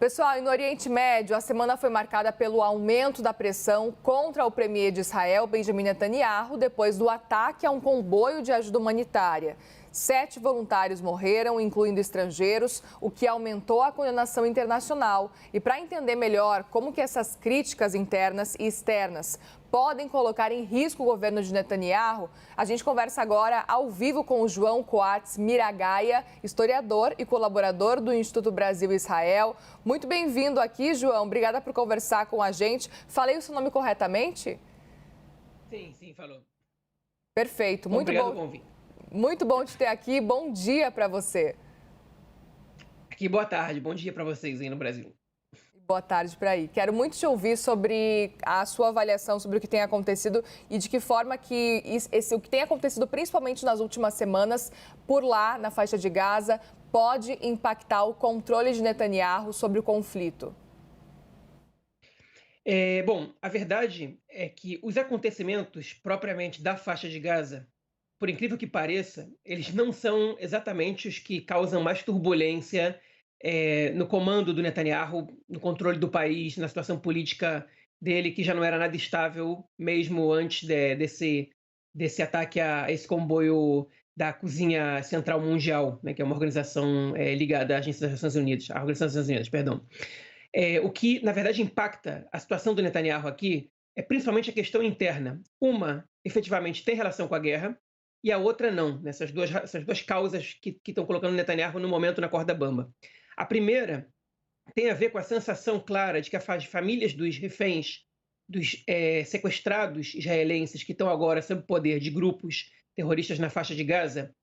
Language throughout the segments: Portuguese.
Pessoal, e no Oriente Médio, a semana foi marcada pelo aumento da pressão contra o premier de Israel, Benjamin Netanyahu, depois do ataque a um comboio de ajuda humanitária. 7 voluntários morreram, incluindo estrangeiros, o que aumentou a condenação internacional. E para entender melhor como que essas críticas internas e externas podem colocar em risco o governo de Netanyahu, a gente conversa agora ao vivo com o João Coates Miragaia, historiador e colaborador do Instituto Brasil-Israel. Muito bem-vindo aqui, João. Obrigada por conversar com a gente. Falei o seu nome corretamente? Sim, falou. Perfeito, Bom, muito obrigado bom. pelo convite. Muito bom te ter aqui. Bom dia para você. Aqui, boa tarde. Bom dia para vocês aí no Brasil. Boa tarde para aí. Quero muito te ouvir sobre a sua avaliação sobre o que tem acontecido e de que forma que o que tem acontecido, principalmente nas últimas semanas, por lá, na faixa de Gaza, pode impactar o controle de Netanyahu sobre o conflito. Bom, a verdade é que os acontecimentos propriamente da faixa de Gaza, por incrível que pareça, eles não são exatamente os que causam mais turbulência no comando do Netanyahu, no controle do país, na situação política dele, que já não era nada estável, mesmo antes desse ataque a esse comboio da Cozinha Central Mundial, né, que é uma organização ligada à Agência das Nações Unidas, à Organização das Nações Unidas, perdão. O que, na verdade, impacta a situação do Netanyahu aqui é principalmente a questão interna. Uma, efetivamente, tem relação com a guerra, e a outra não, né? Essas duas causas que estão colocando o Netanyahu no momento na corda bamba. A primeira tem a ver com a sensação clara de que as famílias dos reféns, dos sequestrados israelenses que estão agora sob o poder de grupos terroristas na faixa de Gaza,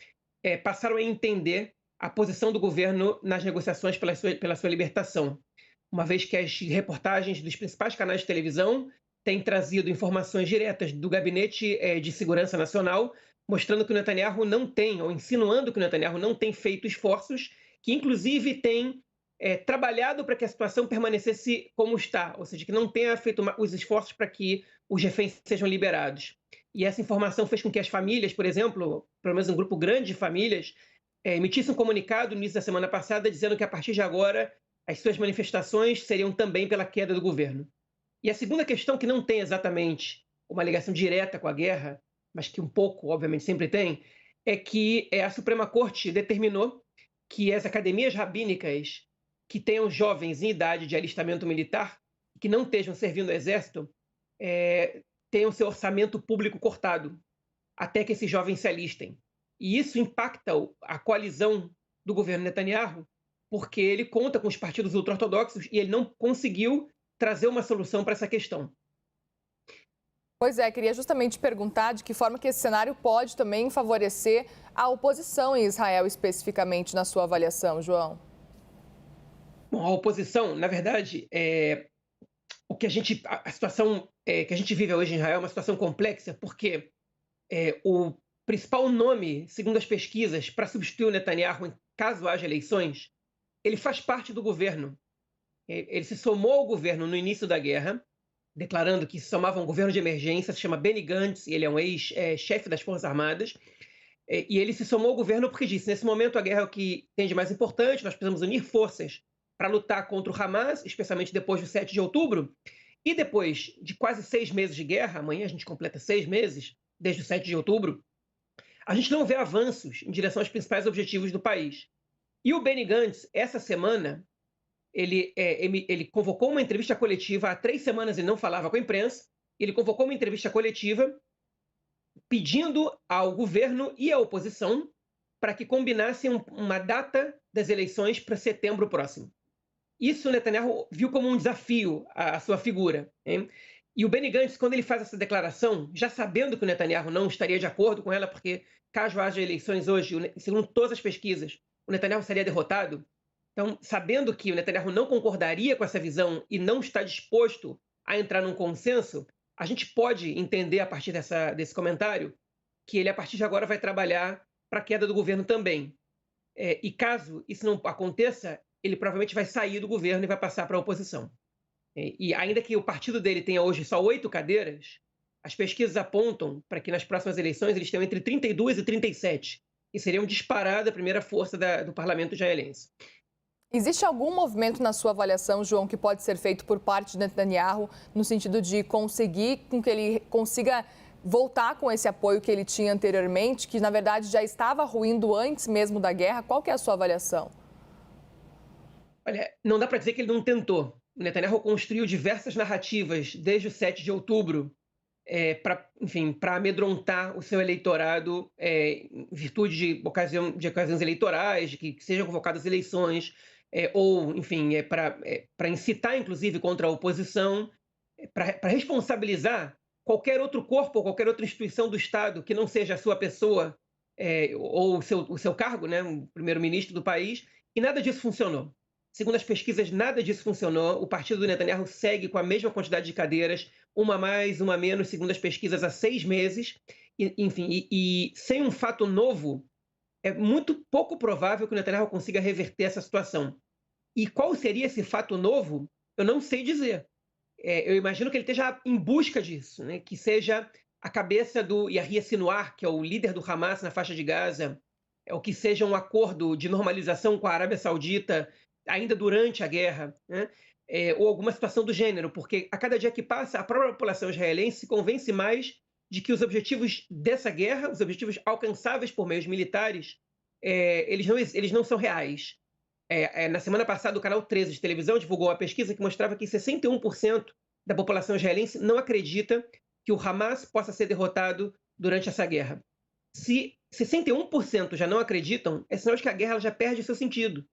passaram a entender a posição do governo nas negociações pela sua libertação, uma vez que as reportagens dos principais canais de televisão têm trazido informações diretas do Gabinete de Segurança Nacional, mostrando que o Netanyahu não tem, ou insinuando que o Netanyahu não tem feito esforços, que inclusive tem trabalhado para que a situação permanecesse como está, ou seja, que não tenha feito os esforços para que os reféns sejam liberados. E essa informação fez com que as famílias, por exemplo, pelo menos um grupo grande de famílias, emitisse um comunicado no início da semana passada dizendo que a partir de agora as suas manifestações seriam também pela queda do governo. E a segunda questão, que não tem exatamente uma ligação direta com a guerra, mas que um pouco, obviamente, sempre tem, é que a Suprema Corte determinou que as academias rabínicas que tenham jovens em idade de alistamento militar, que não estejam servindo o exército, tenham seu orçamento público cortado, até que esses jovens se alistem. E isso impacta a coalizão do governo Netanyahu, porque ele conta com os partidos ultra-ortodoxos e ele não conseguiu trazer uma solução para essa questão. Pois é, queria justamente perguntar de que forma que esse cenário pode também favorecer a oposição em Israel, especificamente, na sua avaliação, João. Bom, a oposição, na verdade, a situação que a gente vive hoje em Israel é uma situação complexa, porque o principal nome, segundo as pesquisas, para substituir o Netanyahu, caso haja eleições, ele faz parte do governo. Ele se somou ao governo no início da guerra, declarando que se somava a um governo de emergência, se chama Benny Gantz, ele é um ex-chefe das Forças Armadas, e ele se somou ao governo porque disse, nesse momento a guerra é o que tem de mais importante, nós precisamos unir forças para lutar contra o Hamas, especialmente depois do 7 de outubro, e depois de quase 6 meses de guerra, amanhã a gente completa 6 meses, desde o 7 de outubro, a gente não vê avanços em direção aos principais objetivos do país. E o Benny Gantz, essa semana, ele convocou uma entrevista coletiva, há 3 semanas ele não falava com a imprensa, ele convocou uma entrevista coletiva pedindo ao governo e à oposição para que combinassem uma data das eleições para setembro próximo. Isso o Netanyahu viu como um desafio à sua figura, hein? E o Benny Gantz, quando ele faz essa declaração, já sabendo que o Netanyahu não estaria de acordo com ela, porque caso haja eleições hoje, segundo todas as pesquisas, o Netanyahu seria derrotado. Então, sabendo que o Netanyahu não concordaria com essa visão e não está disposto a entrar num consenso, a gente pode entender, a partir desse comentário, que ele, a partir de agora, vai trabalhar para a queda do governo também. E caso isso não aconteça, ele provavelmente vai sair do governo e vai passar para a oposição. E ainda que o partido dele tenha hoje só 8 cadeiras, as pesquisas apontam para que nas próximas eleições eles tenham entre 32 e 37, e seriam disparada a primeira força do parlamento israelense. Existe algum movimento na sua avaliação, João, que pode ser feito por parte de Netanyahu no sentido de conseguir com que ele consiga voltar com esse apoio que ele tinha anteriormente, que na verdade já estava ruindo antes mesmo da guerra? Qual que é a sua avaliação? Olha, não dá para dizer que ele não tentou. O Netanyahu construiu diversas narrativas desde o 7 de outubro para amedrontar o seu eleitorado em virtude de ocasiões eleitorais, de que sejam convocadas eleições, ou, enfim, para incitar, inclusive, contra a oposição, para responsabilizar qualquer outro corpo ou qualquer outra instituição do Estado que não seja a sua pessoa ou o seu cargo, né, o primeiro-ministro do país, e nada disso funcionou. Segundo as pesquisas, nada disso funcionou. O partido do Netanyahu segue com a mesma quantidade de cadeiras, uma mais, uma menos, segundo as pesquisas, há 6 meses. E sem um fato novo, é muito pouco provável que o Netanyahu consiga reverter essa situação. E qual seria esse fato novo? Eu não sei dizer. Eu imagino que ele esteja em busca disso, né? Que seja a cabeça do Yahya Sinwar, que é o líder do Hamas na faixa de Gaza, ou que seja um acordo de normalização com a Arábia Saudita ainda durante a guerra, né? Ou alguma situação do gênero, porque a cada dia que passa, a própria população israelense se convence mais de que os objetivos dessa guerra, os objetivos alcançáveis por meios militares, eles não são reais. Na semana passada, o canal 13 de televisão divulgou uma pesquisa que mostrava que 61% da população israelense não acredita que o Hamas possa ser derrotado durante essa guerra. Se 61% já não acreditam, é sinal de que a guerra ela já perde o seu sentido.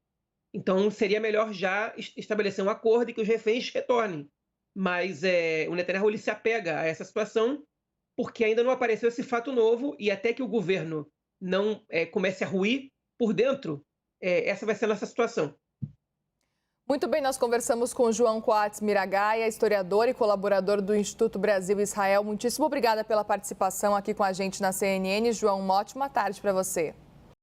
Então, seria melhor já estabelecer um acordo e que os reféns retornem. Mas o Netanyahu ele se apega a essa situação porque ainda não apareceu esse fato novo e até que o governo não comece a ruir por dentro, essa vai ser a nossa situação. Muito bem, nós conversamos com João Coates Miragaia, historiador e colaborador do Instituto Brasil-Israel. Muitíssimo obrigada pela participação aqui com a gente na CNN. João, uma ótima tarde para você.